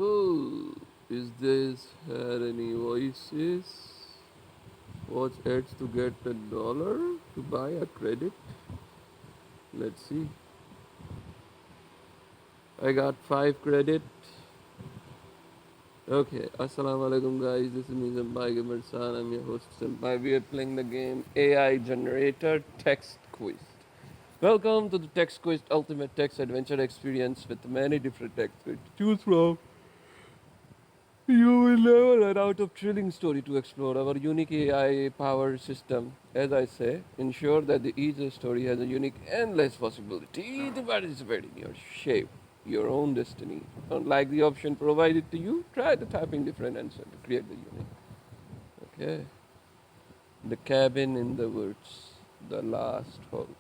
Oh, is this here any voices? Watch ads to get $1 to buy a credit? Let's see. I got 5 credit. Okay, Assalamu alaikum guys. This is me Zambai Gamer San. I'm your host Zambai. We are playing the game AI Generator Text Quiz. Welcome to the Text Quiz Ultimate Text Adventure Experience with many different texts to choose from. You will never run out of thrilling story to explore. Our unique AI powered system, as I say, ensure that each story has a unique endless possibility to participate in your shape, your own destiny. Unlike the option provided to you, try the typing different answer to create the unique. Okay. The cabin in the woods, the last hope,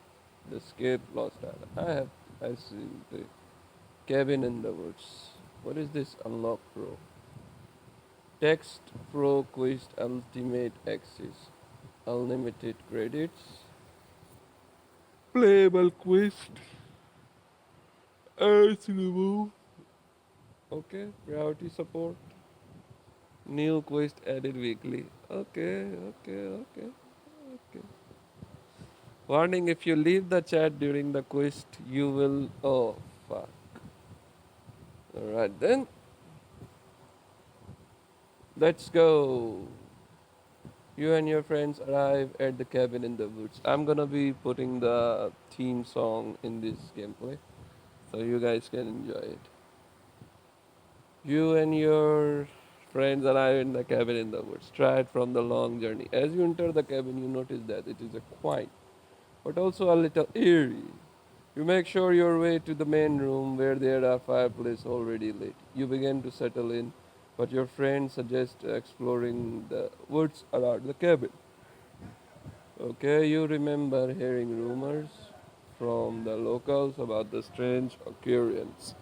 the escape lost island. I see the cabin in the woods. What is this unlock pro? Text Pro Quest Ultimate Access. Unlimited credits. Playable quest. Ads remove. Okay. Priority support. New quest added weekly. Okay. Warning, if you leave the chat during the quest, you will. Oh, fuck. Alright then. Let's go. You and your friends arrive at the cabin in the woods. I'm gonna be putting the theme song in this gameplay so you guys can enjoy it. You and your friends arrive in the cabin in the woods, tired from the long journey. As you enter the cabin, you notice that it is a quiet, but also a little eerie. You make sure your way to the main room where there are fireplace already lit. You begin to settle in, but your friend suggests exploring the woods around the cabin. Okay, you remember hearing rumors from the locals about the strange occurrence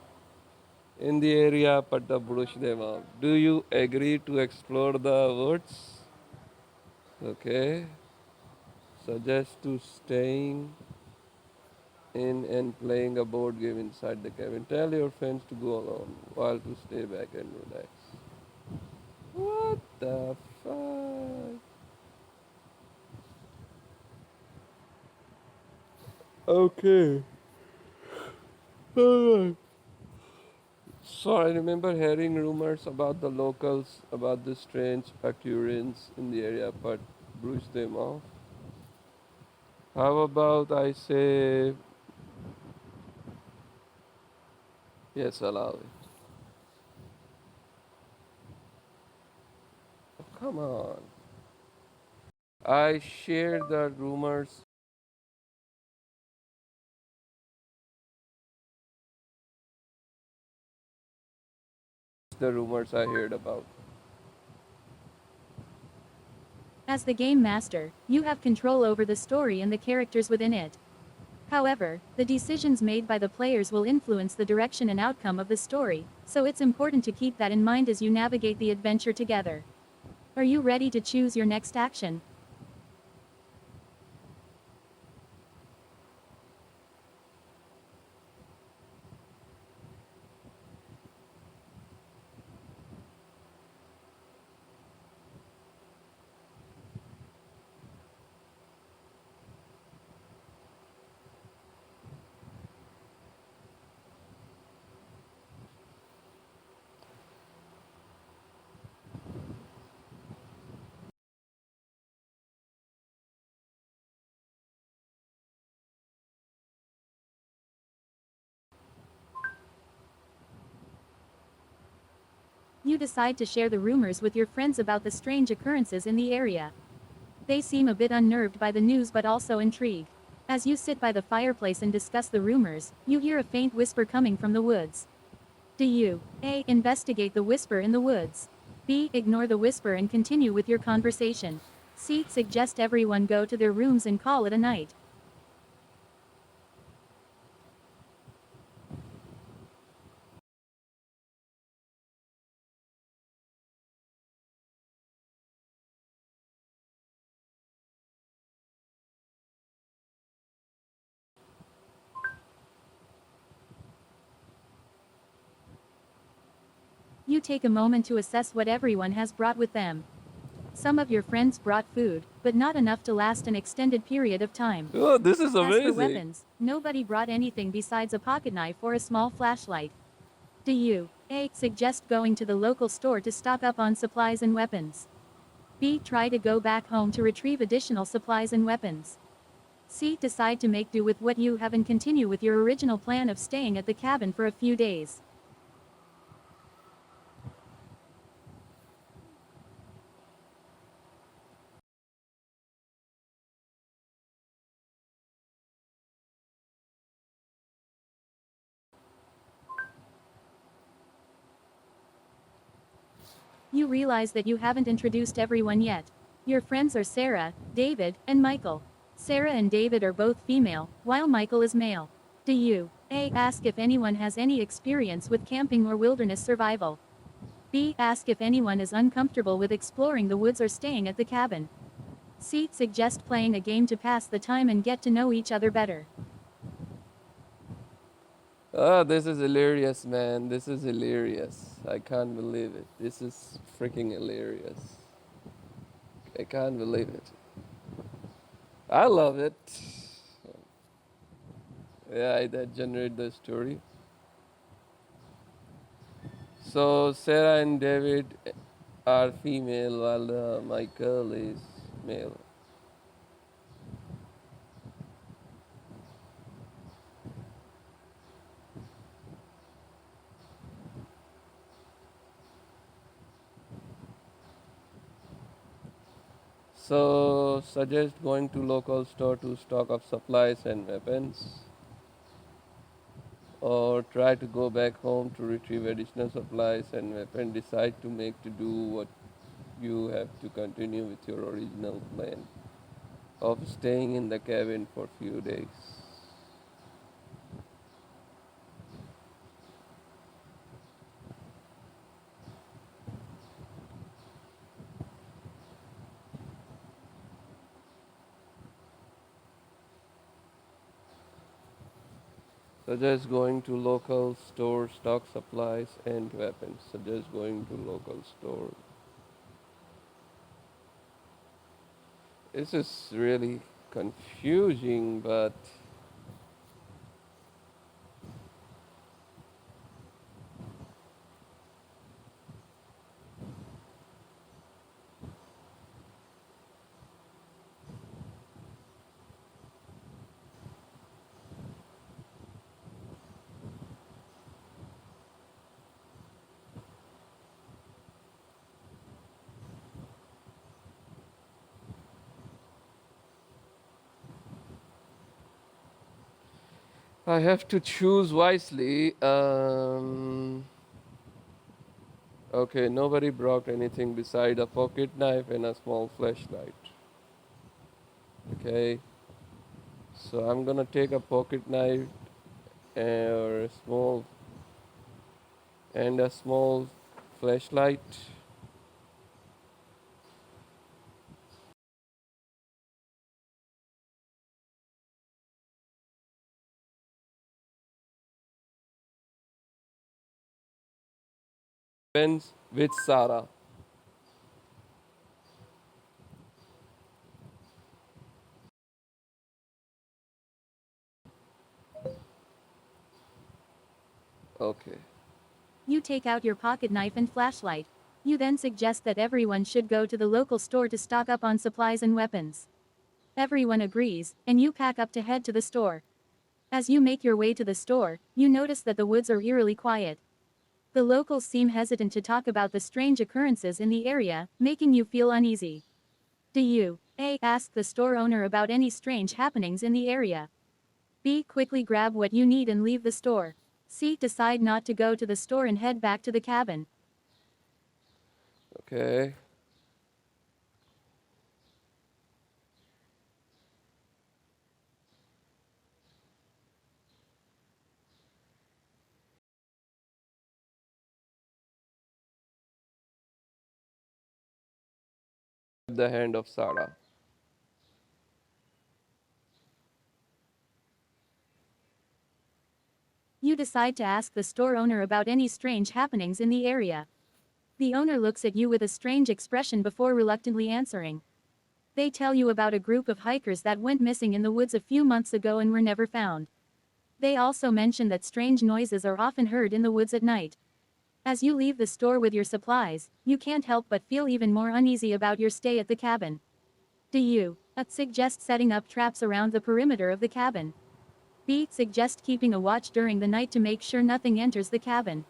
in the area, but the brush them out. Do you agree to explore the woods? Okay, suggest to staying in and playing a board game inside the cabin. Tell your friends to go alone while to stay back and relax. What the fuck? Okay. Alright. So I remember hearing rumors about the locals about the strange occurrence in the area, but brush them off. How about I say yes, allow it. Oh, come on. I share the rumors, I heard about. As the game master, you have control over the story and the characters within it. However, the decisions made by the players will influence the direction and outcome of the story, so it's important to keep that in mind as you navigate the adventure together. Are you ready to choose your next action? You decide to share the rumors with your friends about the strange occurrences in the area. They seem a bit unnerved by the news but also intrigued. As you sit by the fireplace and discuss the rumors, you hear a faint whisper coming from the woods. Do you A. Investigate the whisper in the woods? B. Ignore the whisper and continue with your conversation? C. Suggest everyone go to their rooms and call it a night? You take a moment to assess what everyone has brought with them. Some of your friends brought food, but not enough to last an extended period of time. Oh, this is As for amazing. weapons, nobody brought anything besides a pocketknife or a small flashlight. Do you A. Suggest going to the local store to stock up on supplies and weapons? B. Try to go back home to retrieve additional supplies and weapons? C. Decide to make do with what you have and continue with your original plan of staying at the cabin for a few days? You realize that you haven't introduced everyone yet. Your friends are Sarah, David, and Michael. Sarah and David are both female, while Michael is male. Do you A. Ask if anyone has any experience with camping or wilderness survival? B. Ask if anyone is uncomfortable with exploring the woods or staying at the cabin? C. Suggest playing a game to pass the time and get to know each other better. Oh, this is hilarious, man. This is hilarious. I can't believe it. This is freaking hilarious. I can't believe it. I love it. Yeah, that generate the story. So Sarah and David are female while Michael is male. So suggest going to local store to stock up supplies and weapons, or try to go back home to retrieve additional supplies and weapons. Decide to make to do what you have to continue with your original plan of staying in the cabin for few days. Suggest going to local store, stock supplies and weapons. Suggest going to local store. This is really confusing, but I have to choose wisely. Okay, nobody brought anything beside a pocket knife and a small flashlight. Okay, so I'm gonna take a pocket knife or a small flashlight. Depends with Sarah. Okay. You take out your pocket knife and flashlight. You then suggest that everyone should go to the local store to stock up on supplies and weapons. Everyone agrees, and you pack up to head to the store. As you make your way to the store, you notice that the woods are eerily quiet. The locals seem hesitant to talk about the strange occurrences in the area, making you feel uneasy. Do you A. Ask the store owner about any strange happenings in the area? B. Quickly grab what you need and leave the store? C. Decide not to go to the store and head back to the cabin? Okay. The hand of Sarah. You decide to ask the store owner about any strange happenings in the area. The owner looks at you with a strange expression before reluctantly answering. They tell you about a group of hikers that went missing in the woods a few months ago and were never found. They also mention that strange noises are often heard in the woods at night. As you leave the store with your supplies, you can't help but feel even more uneasy about your stay at the cabin. Do you suggest setting up traps around the perimeter of the cabin? B. Suggest keeping a watch during the night to make sure nothing enters the cabin.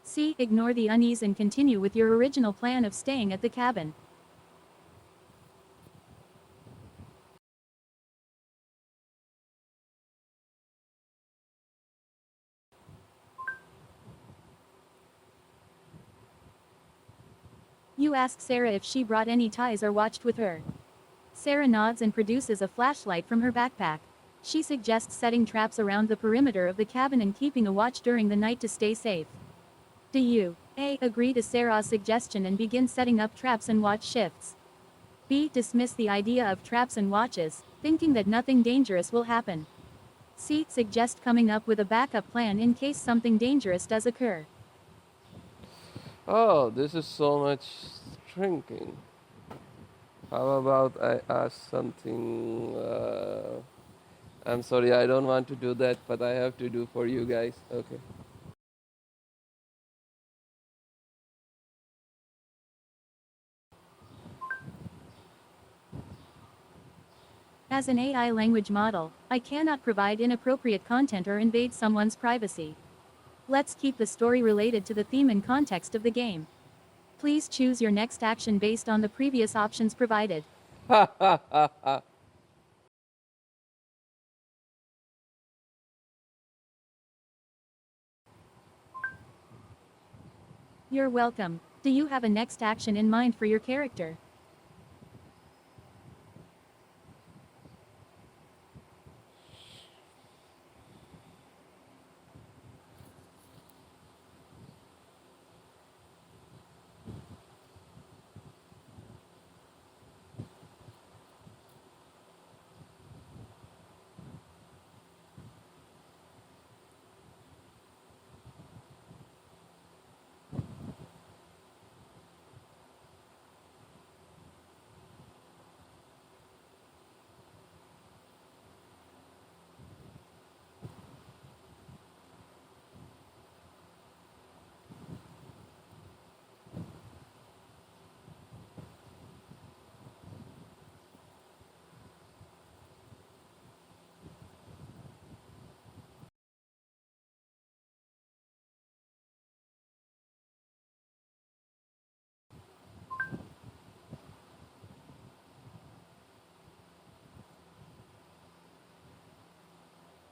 C. Ignore the unease and continue with your original plan of staying at the cabin. You ask Sarah if she brought any ties or watched with her. Sarah nods and produces a flashlight from her backpack. She suggests setting traps around the perimeter of the cabin and keeping a watch during the night to stay safe. Do you A. Agree to Sarah's suggestion and begin setting up traps and watch shifts? B. Dismiss the idea of traps and watches, thinking that nothing dangerous will happen? C. Suggest coming up with a backup plan in case something dangerous does occur. Oh, this is so much shrinking. How about I ask something? I'm sorry, I don't want to do that, but I have to do for you guys. Okay. As an AI language model, I cannot provide inappropriate content or invade someone's privacy. Let's keep the story related to the theme and context of the game. Please choose your next action based on the previous options provided. You're welcome. Do you have a next action in mind for your character?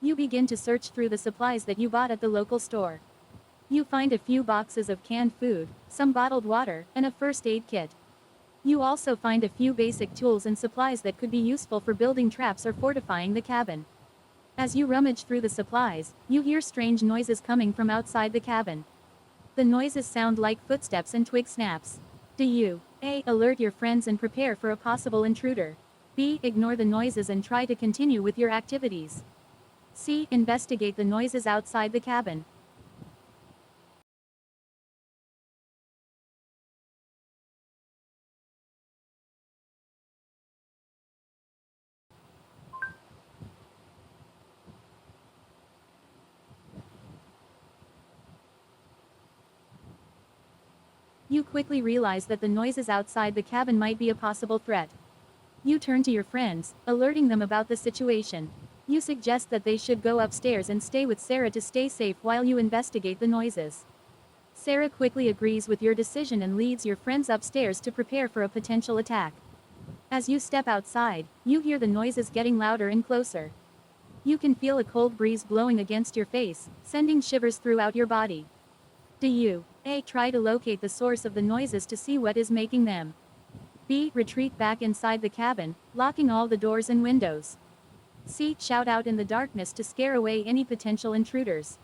You begin to search through the supplies that you bought at the local store. You find a few boxes of canned food, some bottled water, and a first aid kit. You also find a few basic tools and supplies that could be useful for building traps or fortifying the cabin. As you rummage through the supplies, you hear strange noises coming from outside the cabin. The noises sound like footsteps and twig snaps. Do you A. Alert your friends and prepare for a possible intruder? B. Ignore the noises and try to continue with your activities? C. Investigate the noises outside the cabin. You quickly realize that the noises outside the cabin might be a possible threat. You turn to your friends, alerting them about the situation. You suggest that they should go upstairs and stay with Sarah to stay safe while you investigate the noises. Sarah quickly agrees with your decision and leads your friends upstairs to prepare for a potential attack. As you step outside, you hear the noises getting louder and closer. You can feel a cold breeze blowing against your face, sending shivers throughout your body. Do you A. Try to locate the source of the noises to see what is making them? B. Retreat back inside the cabin, locking all the doors and windows? C. Shout out in the darkness to scare away any potential intruders?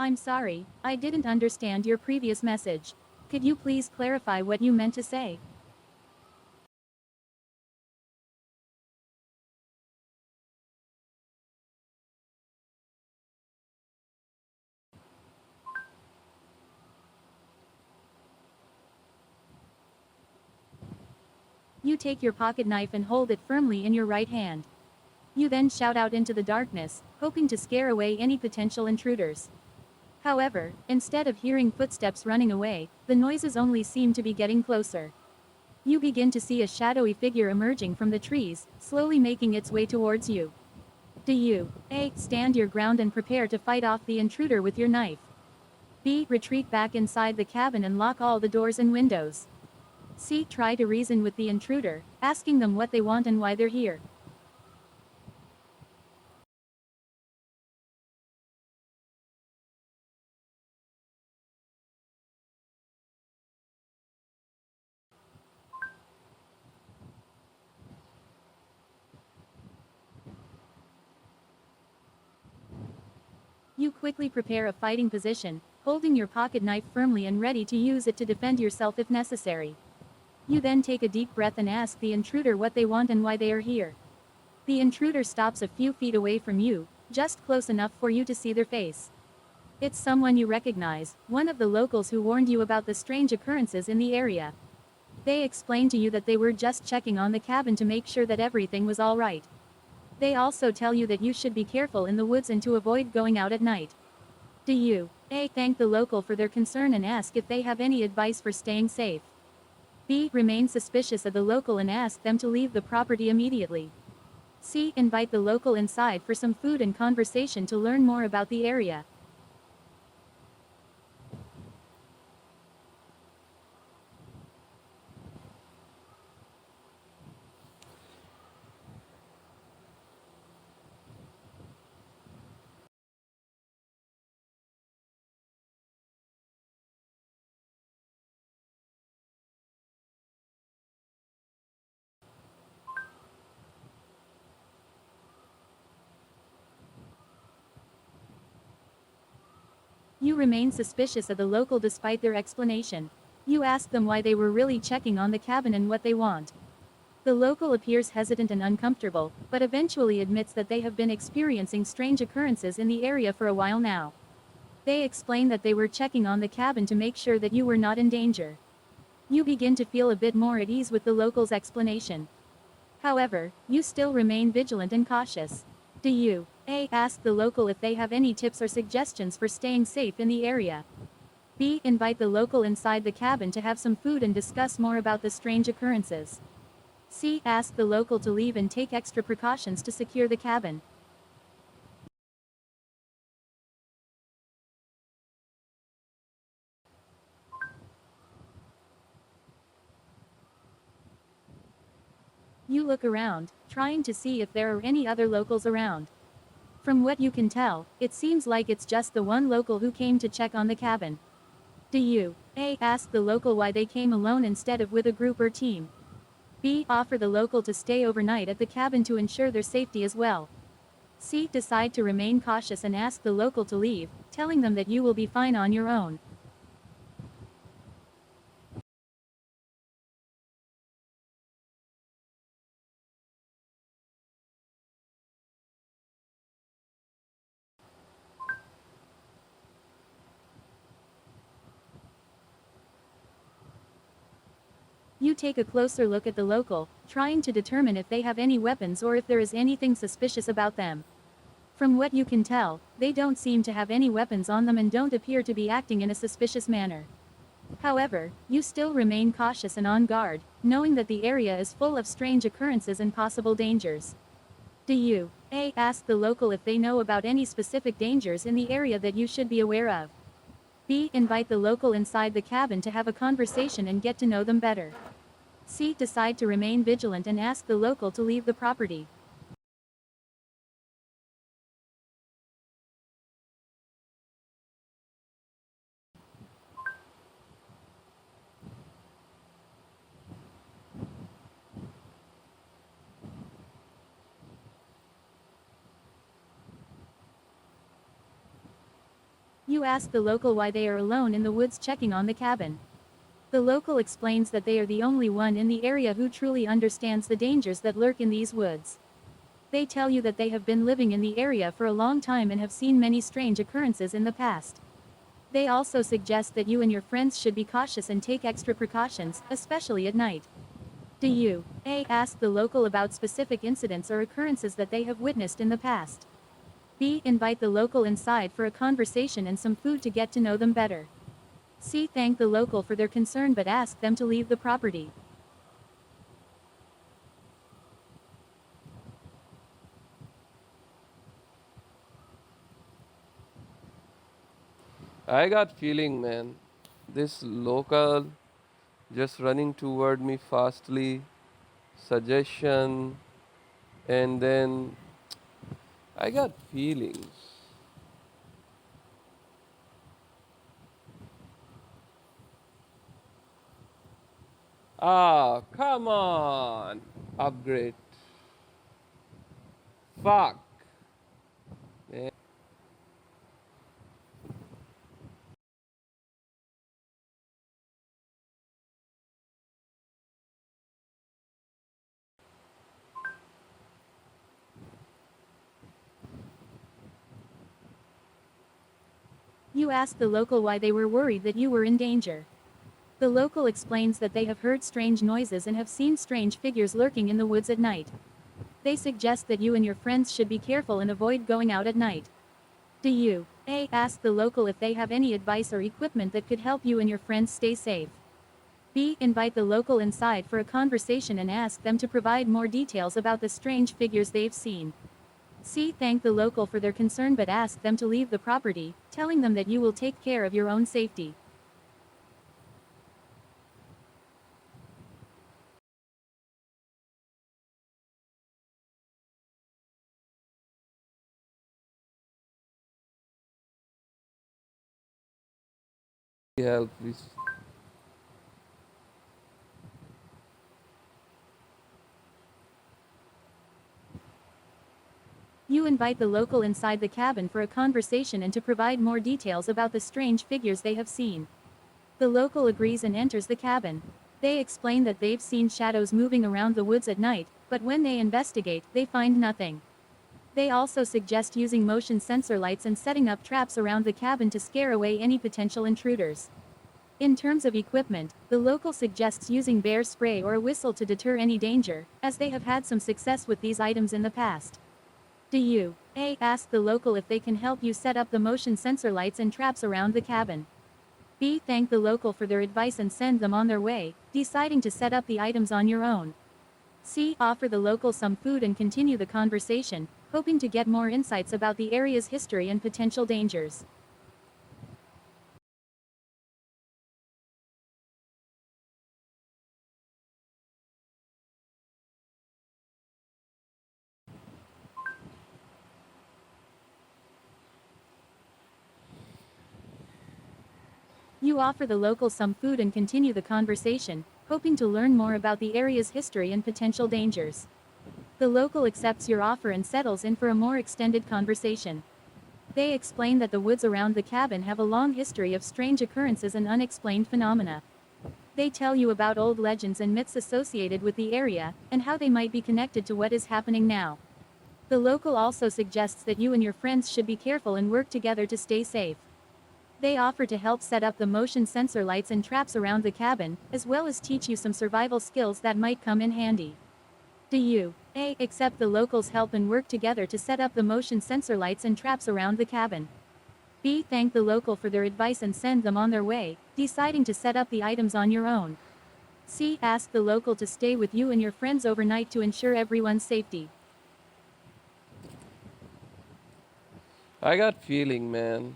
I'm sorry, I didn't understand your previous message. Could you please clarify what you meant to say? You take your pocket knife and hold it firmly in your right hand. You then shout out into the darkness, hoping to scare away any potential intruders. However, instead of hearing footsteps running away, the noises only seem to be getting closer. You begin to see a shadowy figure emerging from the trees, slowly making its way towards you. Do you A. Stand your ground and prepare to fight off the intruder with your knife? B. Retreat back inside the cabin and lock all the doors and windows? C. Try to reason with the intruder, asking them what they want and why they're here? You quickly prepare a fighting position, holding your pocket knife firmly and ready to use it to defend yourself if necessary. You then take a deep breath and ask the intruder what they want and why they are here. The intruder stops a few feet away from you, just close enough for you to see their face. It's someone you recognize, one of the locals who warned you about the strange occurrences in the area. They explain to you that they were just checking on the cabin to make sure that everything was alright. They also tell you that you should be careful in the woods and to avoid going out at night. Do you A. Thank the local for their concern and ask if they have any advice for staying safe? B. Remain suspicious of the local and ask them to leave the property immediately? C. Invite the local inside for some food and conversation to learn more about the area? You remain suspicious of the local despite their explanation. You ask them why they were really checking on the cabin and what they want. The local appears hesitant and uncomfortable, but eventually admits that they have been experiencing strange occurrences in the area for a while now. They explain that they were checking on the cabin to make sure that you were not in danger. You begin to feel a bit more at ease with the local's explanation. However, you still remain vigilant and cautious. Do you A. Ask the local if they have any tips or suggestions for staying safe in the area? B. Invite the local inside the cabin to have some food and discuss more about the strange occurrences? C. Ask the local to leave and take extra precautions to secure the cabin? You look around, trying to see if there are any other locals around. From what you can tell, it seems like it's just the one local who came to check on the cabin. Do you A. Ask the local why they came alone instead of with a group or team? B. Offer the local to stay overnight at the cabin to ensure their safety as well? C. Decide to remain cautious and ask the local to leave, telling them that you will be fine on your own? You take a closer look at the local, trying to determine if they have any weapons or if there is anything suspicious about them. From what you can tell, they don't seem to have any weapons on them and don't appear to be acting in a suspicious manner. However, you still remain cautious and on guard, knowing that the area is full of strange occurrences and possible dangers. Do you A. Ask the local if they know about any specific dangers in the area that you should be aware of? B. Invite the local inside the cabin to have a conversation and get to know them better? C. Decide to remain vigilant and ask the local to leave the property? You You ask the local why they are alone in the woods checking on the cabin. The local explains that they are the only one in the area who truly understands the dangers that lurk in these woods. They tell you that they have been living in the area for a long time and have seen many strange occurrences in the past. They also suggest that you and your friends should be cautious and take extra precautions, especially at night. Do you A. Ask the local about specific incidents or occurrences that they have witnessed in the past? B. Invite the local inside for a conversation and some food to get to know them better. C. Thank the local for their concern but ask them to leave the property. I got feeling, man. This local just running toward me fastly, suggestion, and then I got feelings. Ah, come on. Upgrade. Fuck. Eh. You ask the local why they were worried that you were in danger. The local explains that they have heard strange noises and have seen strange figures lurking in the woods at night. They suggest that you and your friends should be careful and avoid going out at night. Do you A. Ask the local if they have any advice or equipment that could help you and your friends stay safe? B. Invite the local inside for a conversation and ask them to provide more details about the strange figures they've seen. C. Thank the local for their concern but ask them to leave the property, telling them that you will take care of your own safety. Help, please. You invite the local inside the cabin for a conversation and to provide more details about the strange figures they have seen. The local agrees and enters the cabin. They explain that they've seen shadows moving around the woods at night, but when they investigate, they find nothing. They also suggest using motion sensor lights and setting up traps around the cabin to scare away any potential intruders. In terms of equipment, the local suggests using bear spray or a whistle to deter any danger, as they have had some success with these items in the past. Do you A. Ask the local if they can help you set up the motion sensor lights and traps around the cabin? B. Thank the local for their advice and send them on their way, deciding to set up the items on your own. C. Offer the local some food and continue the conversation, hoping to get more insights about the area's history and potential dangers. You offer the local some food and continue the conversation, hoping to learn more about the area's history and potential dangers. The local accepts your offer and settles in for a more extended conversation. They explain that the woods around the cabin have a long history of strange occurrences and unexplained phenomena. They tell you about old legends and myths associated with the area, and how they might be connected to what is happening now. The local also suggests that you and your friends should be careful and work together to stay safe. They offer to help set up the motion sensor lights and traps around the cabin, as well as teach you some survival skills that might come in handy. Do you A. Accept the locals' help and work together to set up the motion sensor lights and traps around the cabin? B. Thank the local for their advice and send them on their way, deciding to set up the items on your own? C. Ask the local to stay with you and your friends overnight to ensure everyone's safety. I got feeling, man.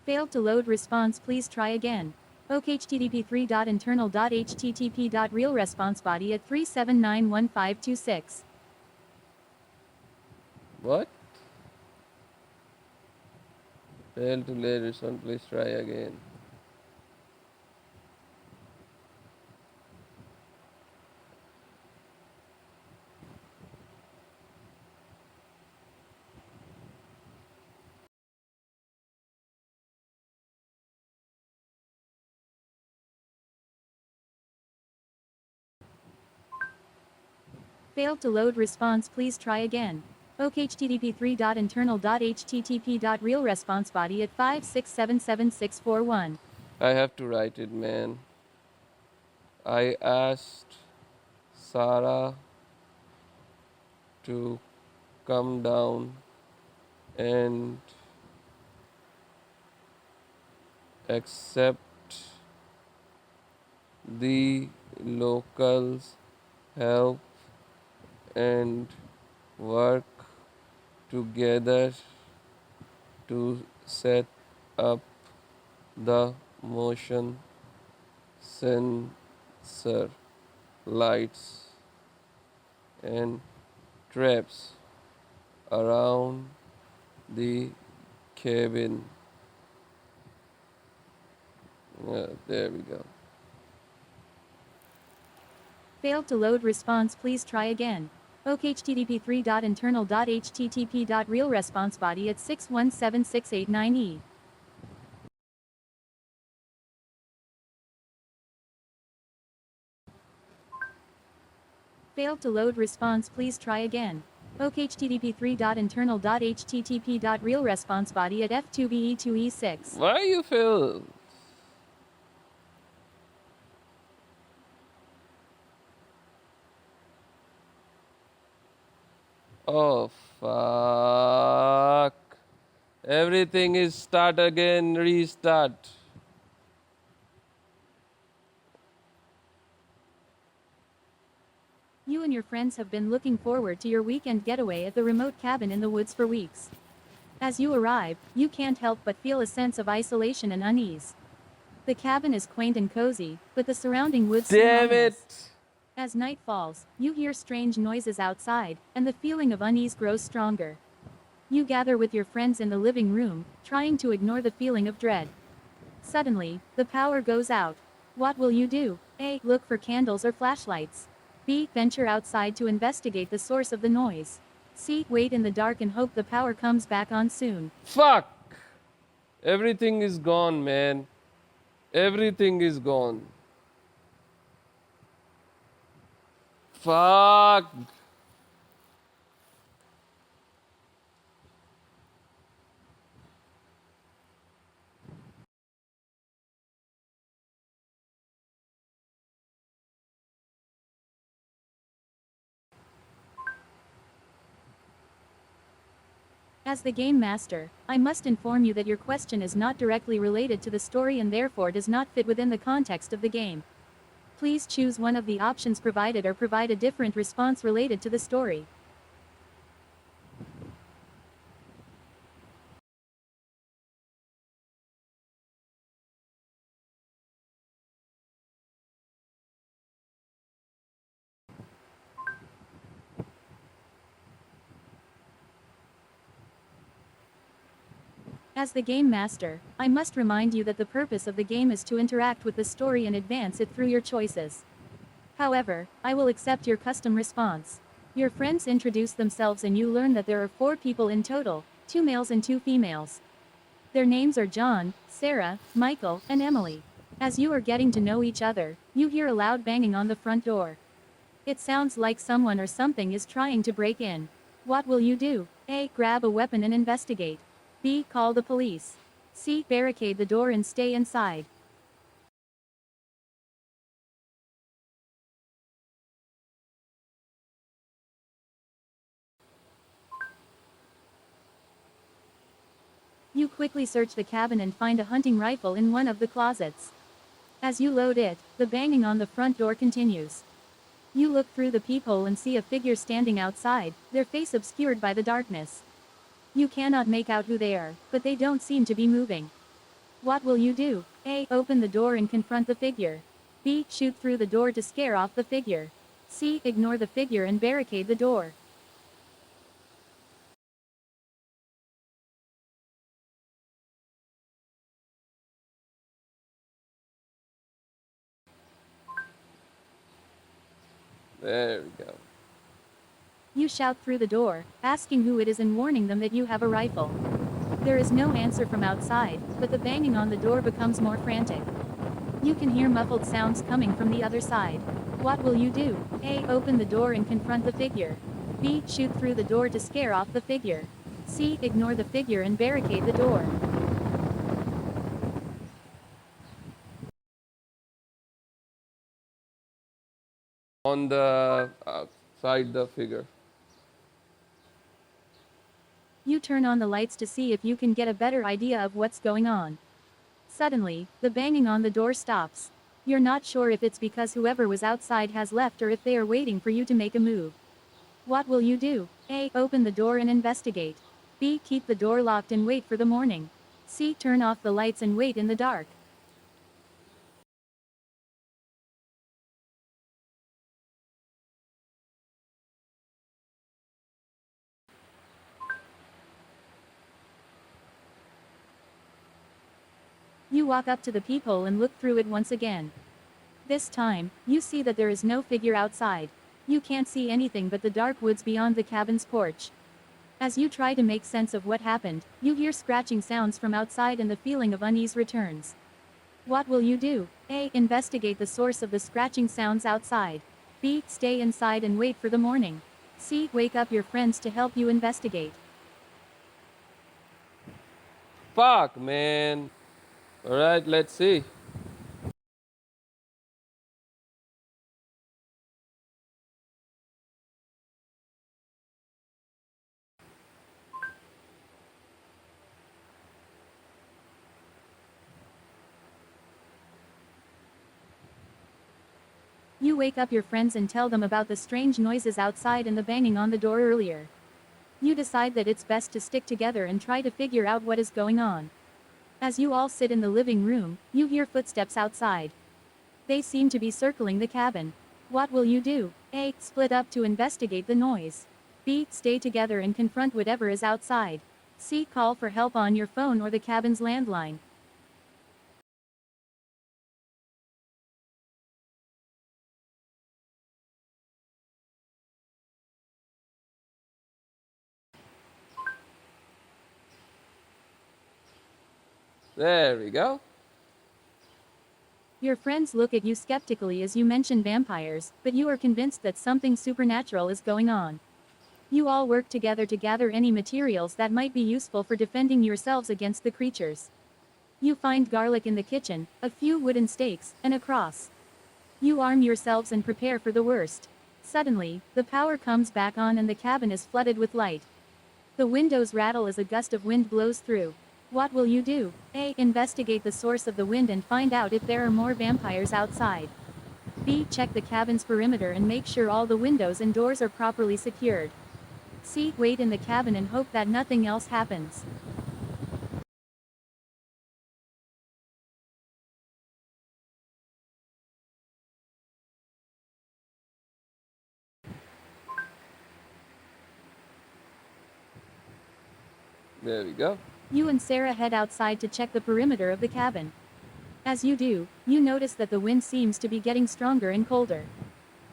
Failed to load response, please try again. OK http://internal.http.realresponsebody at 3791526. What? Failed to lay response, please try again. Failed to load response, please try again. OKHTTP3.internal.http.realResponseBody at 5677641. I have to write it, man. I asked Sarah to come down and accept the locals' help and work together to set up the motion sensor lights and traps around the cabin. There we go. Failed to load response, please try again. OKHTTP3.internal.http.realResponseBody at 617689E. Failed to load response, please try again. OKHTTP3.internal.http.realResponseBody at F2BE2E6. Why you fail? Oh fuck. Everything is start again, restart. You and your friends have been looking forward to your weekend getaway at the remote cabin in the woods for weeks. As you arrive, you can't help but feel a sense of isolation and unease. The cabin is quaint and cozy, but the surrounding woods seem Damn ominous. it. As night falls, you hear strange noises outside, and the feeling of unease grows stronger. You gather with your friends in the living room, trying to ignore the feeling of dread. Suddenly, the power goes out. What will you do? A. Look for candles or flashlights. B. Venture outside to investigate the source of the noise. C. Wait in the dark and hope the power comes back on soon. Fuck. Everything is gone, man. Everything is gone. Fuck. As the game master, I must inform you that your question is not directly related to the story and therefore does not fit within the context of the game. Please choose one of the options provided or provide a different response related to the story. As the game master, I must remind you that the purpose of the game is to interact with the story and advance it through your choices. However, I will accept your custom response. Your friends introduce themselves and you learn that there are 4 people in total, 2 males and 2 females. Their names are John, Sarah, Michael, and Emily. As you are getting to know each other, you hear a loud banging on the front door. It sounds like someone or something is trying to break in. What will you do? A. Grab a weapon and investigate. B. Call the police. C. Barricade the door and stay inside. You quickly search the cabin and find a hunting rifle in one of the closets. As you load it, the banging on the front door continues. You look through the peephole and see a figure standing outside, their face obscured by the darkness. You cannot make out who they are, but they don't seem to be moving. What will you do? A. Open the door and confront the figure. B. Shoot through the door to scare off the figure. C. Ignore the figure and barricade the door. There we go. You shout through the door, asking who it is and warning them that you have a rifle. There is no answer from outside, but the banging on the door becomes more frantic. You can hear muffled sounds coming from the other side. What will you do? A. Open the door and confront the figure. B. Shoot through the door to scare off the figure. C. Ignore the figure and barricade the door. On the outside the figure. You turn on the lights to see if you can get a better idea of what's going on. Suddenly, the banging on the door stops. You're not sure if it's because whoever was outside has left or if they are waiting for you to make a move. What will you do? A. Open the door and investigate. B. Keep the door locked and wait for the morning. C. Turn off the lights and wait in the dark. You walk up to the peephole and look through it once again. This time, you see that there is no figure outside. You can't see anything but the dark woods beyond the cabin's porch. As you try to make sense of what happened, you hear scratching sounds from outside and the feeling of unease returns. What will you do? A. Investigate the source of the scratching sounds outside. B. Stay inside and wait for the morning. C. Wake up your friends to help you investigate. Fuck, man. Alright, let's see. You wake up your friends and tell them about the strange noises outside and the banging on the door earlier. You decide that it's best to stick together and try to figure out what is going on. As you all sit in the living room, you hear footsteps outside. They seem to be circling the cabin. What will you do? A. Split up to investigate the noise. B. Stay together and confront whatever is outside. C. Call for help on your phone or the cabin's landline. There we go. Your friends look at you skeptically as you mention vampires, but you are convinced that something supernatural is going on. You all work together to gather any materials that might be useful for defending yourselves against the creatures. You find garlic in the kitchen, a few wooden stakes, and a cross. You arm yourselves and prepare for the worst. Suddenly, the power comes back on and the cabin is flooded with light. The windows rattle as a gust of wind blows through. What will you do? A. Investigate the source of the wind and find out if there are more vampires outside. B. Check the cabin's perimeter and make sure all the windows and doors are properly secured. C. Wait in the cabin and hope that nothing else happens. There we go. You and Sarah head outside to check the perimeter of the cabin. As you do, you notice that the wind seems to be getting stronger and colder.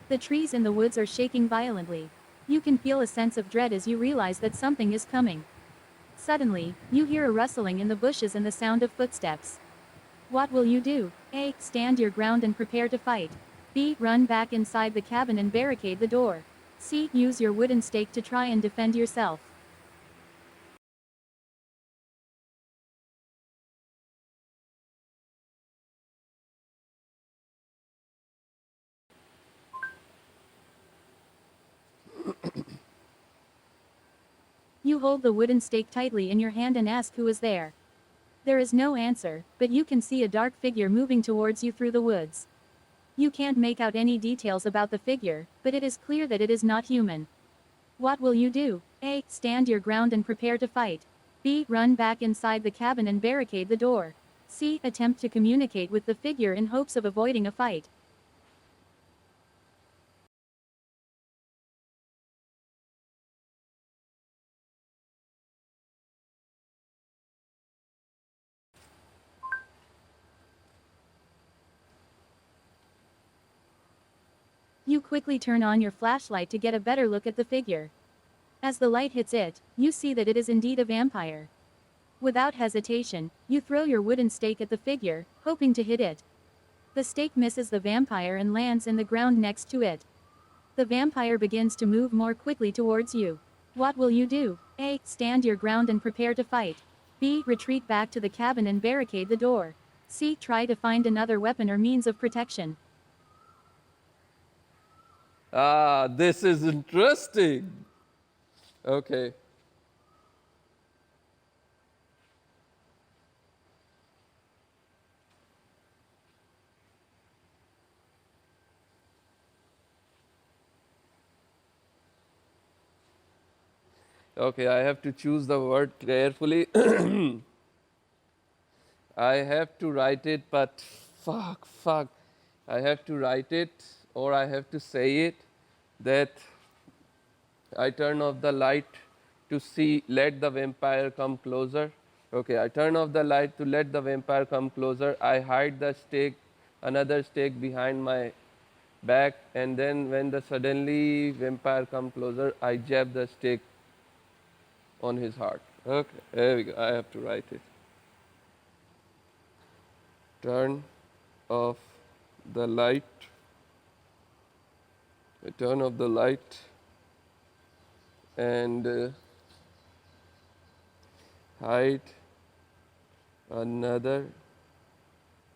The trees in the woods are shaking violently. You can feel a sense of dread as you realize that something is coming. Suddenly, you hear a rustling in the bushes and the sound of footsteps. What will you do? A. Stand your ground and prepare to fight. B. Run back inside the cabin and barricade the door. C. Use your wooden stake to try and defend yourself. You hold the wooden stake tightly in your hand and ask who is there. There is no answer, but you can see a dark figure moving towards you through the woods. You can't make out any details about the figure, but it is clear that it is not human. What will you do? A. Stand your ground and prepare to fight. B. Run back inside the cabin and barricade the door. C. Attempt to communicate with the figure in hopes of avoiding a fight. You quickly turn on your flashlight to get a better look at the figure. As the light hits it, you see that it is indeed a vampire. Without hesitation, you throw your wooden stake at the figure, hoping to hit it. The stake misses the vampire and lands in the ground next to it. The vampire begins to move more quickly towards you. What will you do? A. Stand your ground and prepare to fight. B. Retreat back to the cabin and barricade the door. C. Try to find another weapon or means of protection. Ah, this is interesting. Okay. Okay, I have to choose the word carefully. I have to write it, but fuck. I have to write it or I have to say it that I turn off the light to see, let the vampire come closer. Okay, I turn off the light to let the vampire come closer. I hide the stake, another stake behind my back, and then when the suddenly vampire come closer, I jab the stake on his heart. Okay, there we go. I have to write it. Turn off the light. I turn off the light and hide another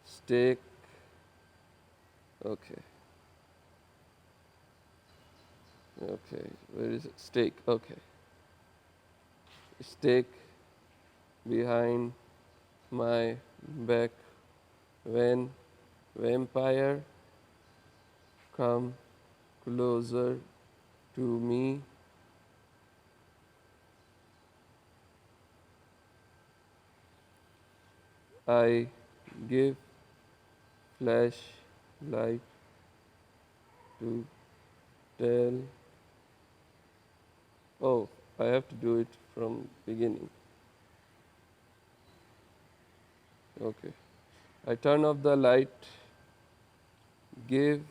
stake. Okay. Okay, where is it? Stake. Okay. Stake behind my back when vampire come closer to me. I give flashlight to tell. Oh, I have to do it from beginning. Okay. I turn off the light, give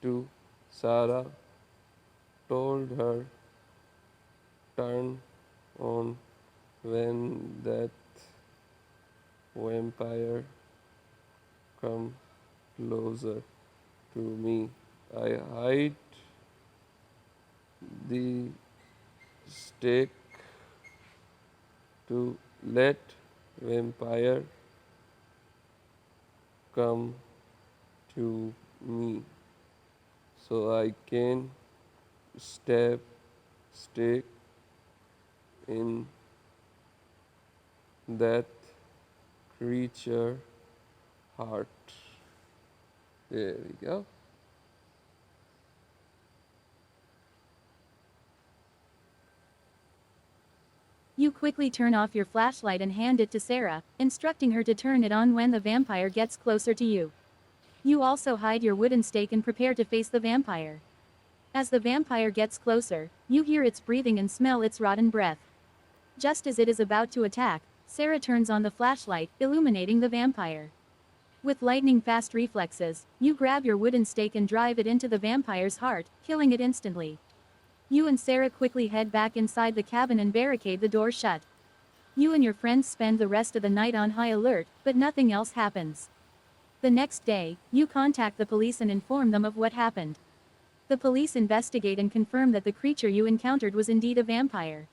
to Sarah, told her, turn on when that vampire come closer to me. I hide the stake to let vampire come to me so I can stab stake in that creature heart. There we go. You quickly turn off your flashlight and hand it to Sarah, instructing her to turn it on when the vampire gets closer to you. You also hide your wooden stake and prepare to face the vampire. As the vampire gets closer, you hear its breathing and smell its rotten breath. Just as it is about to attack, Sarah turns on the flashlight, illuminating the vampire. With lightning-fast reflexes, you grab your wooden stake and drive it into the vampire's heart, killing it instantly. You and Sarah quickly head back inside the cabin and barricade the door shut. You and your friends spend the rest of the night on high alert, but nothing else happens. The next day, you contact the police and inform them of what happened. The police investigate and confirm that the creature you encountered was indeed a vampire.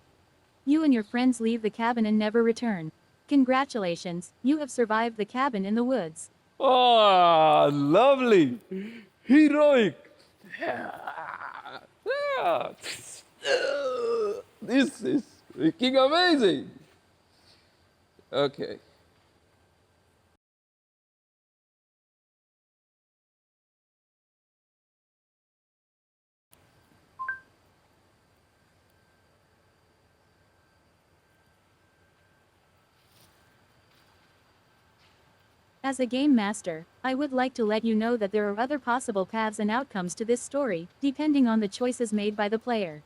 You and your friends leave the cabin and never return. Congratulations, you have survived the cabin in the woods. Oh, lovely. Heroic. Yeah. This is freaking amazing. Okay. As a game master, I would like to let you know that there are other possible paths and outcomes to this story, depending on the choices made by the player.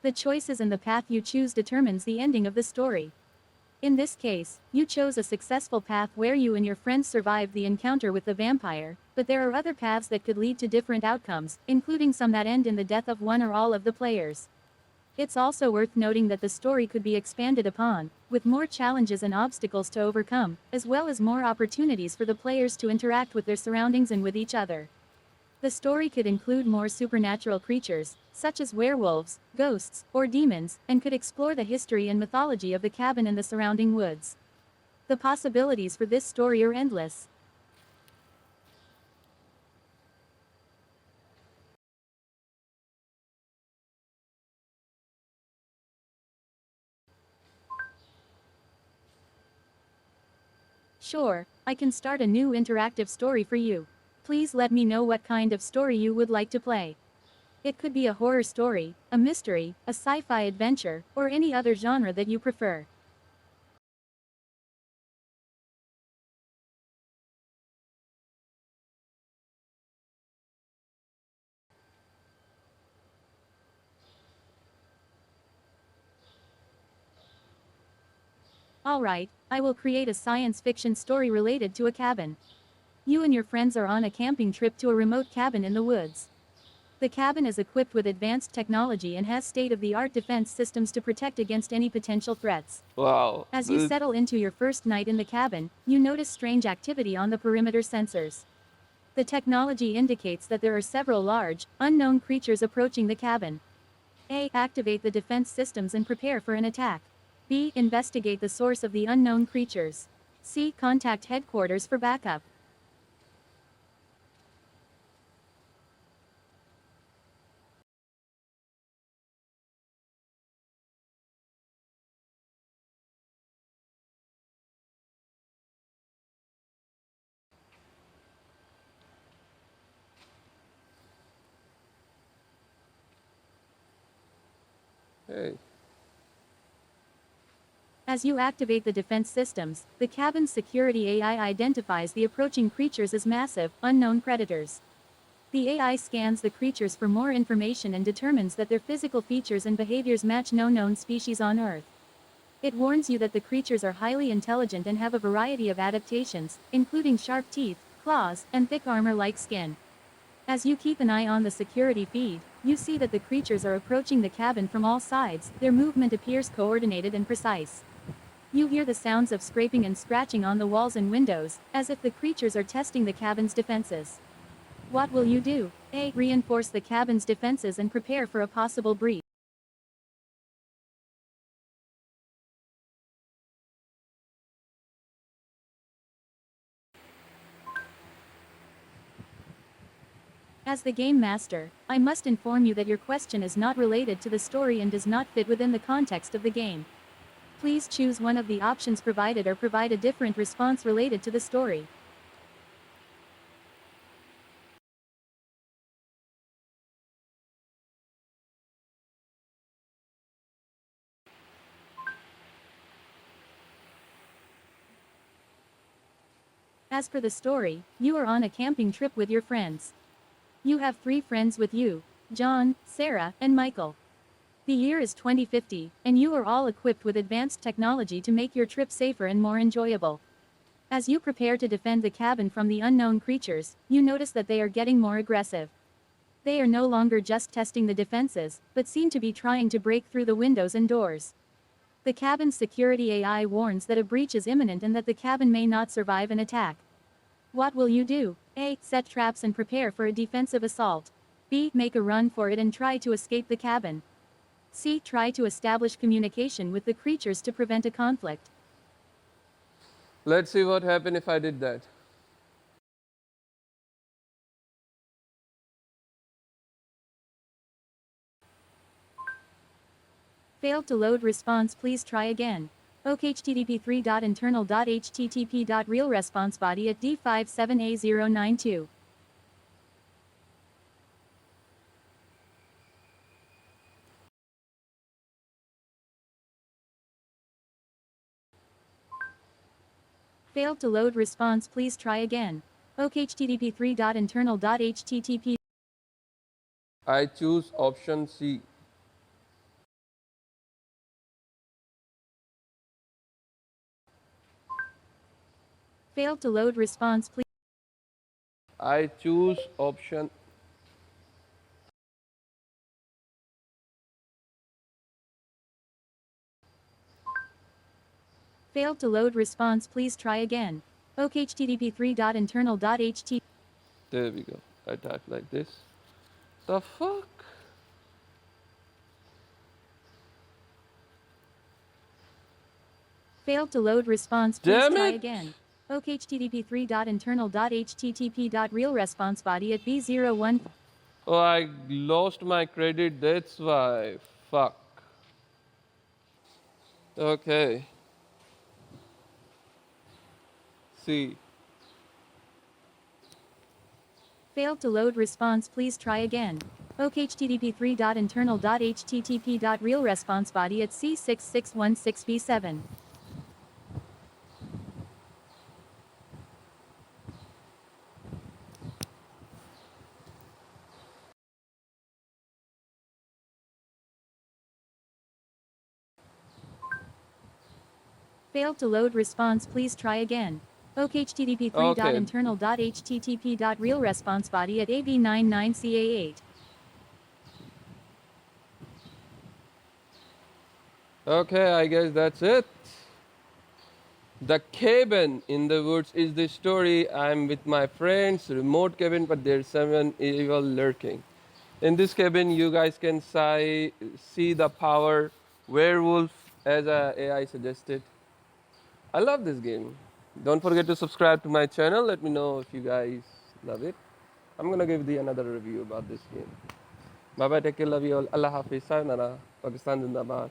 The choices and the path you choose determines the ending of the story. In this case, you chose a successful path where you and your friends survived the encounter with the vampire, But there are other paths that could lead to different outcomes, including some that end in the death of one or all of the players. It's also worth noting that the story could be expanded upon, with more challenges and obstacles to overcome, as well as more opportunities for the players to interact with their surroundings and with each other. The story could include more supernatural creatures, such as werewolves, ghosts, or demons, and could explore the history and mythology of the cabin and the surrounding woods. The possibilities for this story are endless. Sure, I can start a new interactive story for you. Please let me know what kind of story you would like to play. It could be a horror story, a mystery, a sci-fi adventure, or any other genre that you prefer. Alright, I will create a science fiction story related to a cabin. You and your friends are on a camping trip to a remote cabin in the woods. The cabin is equipped with advanced technology and has state-of-the-art defense systems to protect against any potential threats. Wow. As you settle into your first night in the cabin, you notice strange activity on the perimeter sensors. The technology indicates that there are several large, unknown creatures approaching the cabin. A. Activate the defense systems and prepare for an attack. B. Investigate the source of the unknown creatures. C. Contact headquarters for backup. Hey. As you activate the defense systems, the cabin's security AI identifies the approaching creatures as massive, unknown predators. The AI scans the creatures for more information and determines that their physical features and behaviors match no known species on Earth. It warns you that the creatures are highly intelligent and have a variety of adaptations, including sharp teeth, claws, and thick armor-like skin. As you keep an eye on the security feed, you see that the creatures are approaching the cabin from all sides. Their movement appears coordinated and precise. You hear the sounds of scraping and scratching on the walls and windows, as if the creatures are testing the cabin's defenses. What will you do? A. Reinforce the cabin's defenses and prepare for a possible breach. As the game master, I must inform you that your question is not related to the story and does not fit within the context of the game. Please choose one of the options provided or provide a different response related to the story. As for the story, you are on a camping trip with your friends. You have 3 friends with you: John, Sarah, and Michael. The year is 2050, and you are all equipped with advanced technology to make your trip safer and more enjoyable. As you prepare to defend the cabin from the unknown creatures, you notice that they are getting more aggressive. They are no longer just testing the defenses, but seem to be trying to break through the windows and doors. The cabin's security AI warns that a breach is imminent and that the cabin may not survive an attack. What will you do? A. Set traps and prepare for a defensive assault. B. Make a run for it and try to escape the cabin. C. Try to establish communication with the creatures to prevent a conflict. Let's see what happened if I did that. Failed to load response. Please try again. OKHTTP3.internal.http.realresponsebody at D57A092. Failed to load response. Please try again. OKHTTP3.internal.http. I choose option C. Failed to load response. Please. I choose option. Failed to load response, please try again. OK http 3.internal.ht. There we go. I type like this. The fuck? Failed to load response, please Damn try it! again. OK http 3.internal.http.realResponseBody at B01. Oh, I lost my credit. That's why. Fuck. Okay. See. Failed to load response, please try again. OK http 3.internal.http.realResponseBody at C6616B7. Failed to load response, please try again. OK http Okay. 3.internal.http.realResponseBody at AB99CA8. Okay, I guess that's it. The cabin in the woods is the story. I'm with my friends, remote cabin, but there's someone evil lurking. In this cabin, you guys can see the power werewolf as AI suggested. I love this game. Don't forget to subscribe to my channel. Let me know if you guys love it. I'm gonna give the another review about this game. Bye bye, take care, love you all. Allah Hafiz, sayonara, Pakistan Zindabad.